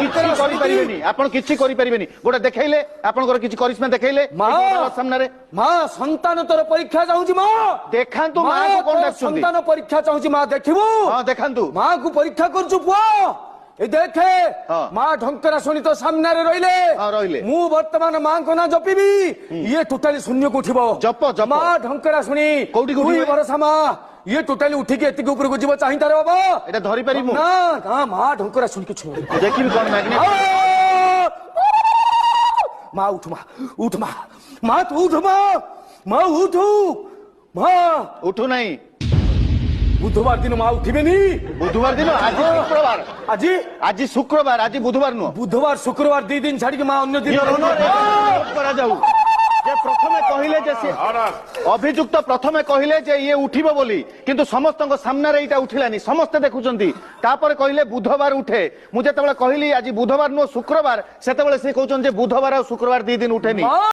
କିଛି କରିପାରିବେନି ଆପଣ କିଛି କରିପାରିବେନି ଗୋଟେ ଦେଖେଇଲେ ଆପଣଙ୍କର କିଛି କରିସ୍ମା ଦେଖେଇଲେ ସାମ୍ନାରେ ମା ସନ୍ତାନ ତୋର ପରୀକ୍ଷା ଚାହୁଁଛି ମା ଦେଖାନ୍ତୁ ମା କଣ ଡାକୁଛନ୍ତି ସନ୍ତାନ ପରୀକ୍ଷା ଚାହୁଁଛି ମା ଦେଖିବୁ ହଁ ଦେଖାନ୍ତୁ ମା କୁ ପରୀକ୍ଷା କରୁଛୁ ପୁଅ ଏ ଦେଖେ ମା ଢଙ୍କରା ଶୁଣି ତ ସାମ୍ନାରେ ରହିଲେ ମୁଁ ବର୍ତ୍ତମାନ ମାଙ୍କ ନାଁ ଜପିବି ଇଏ ଟୋଟାଲି ଶୂନ୍ୟକୁ ଉଠିବ ଜପ ଜପ ମା ଢଙ୍କରା ଶୁଣି କୋଉଠି ଭରସା ମା ଇଏ ଟୋଟାଲି ଉଠିକି ଏତିକି ଉପରକୁ ଯିବ ଚାହିଁତାରେ ବାବା ଏଟା ଧରି ପାରିବୁ ନା ନା ମା ଢଙ୍କରା ଶୁଣିକି ଛୁଁ ଦେଖିବି କଣ ମ୍ୟାଗ୍ନେଟ ମା ଉଠ ମା ଉଠ ମା ମା ତୁ ଉଠ ମା ମା ଉଠୁ ମା ଉଠୁ ନାହିଁ ବୁଧବାର ଦିନ ମା ଉଠିବେନି ବୁଧବାର ଦିନ ଆଜି ଶୁକ୍ରବାର ଆଜି ଆଜି ଶୁକ୍ରବାର ଆଜି ବୁଧବାର ନୁହଁ ବୁଧବାର ଶୁକ୍ରବାର 2 ଦିନ ଛାଡିକି ମା ଅନ୍ୟ ଦିନ କରାଯାଉ যে প্রথমে কহিলে যে অভিযুক্ত প্রথমে কহিলে যে ইয়ে উঠিব বলি কিন্তু সমস্তଙ୍କ সামনারে এইটা উঠিলানি সমস্তে দেখুচন্তি তারপরে কহিলে বুধবার উঠে মু যেতবেলে কহিলি আজ বুধবার নো শুক্রবার সেতবেলে সে কହୁচন যে বুধবার আর শুক্রবার 2 দিন উঠেনি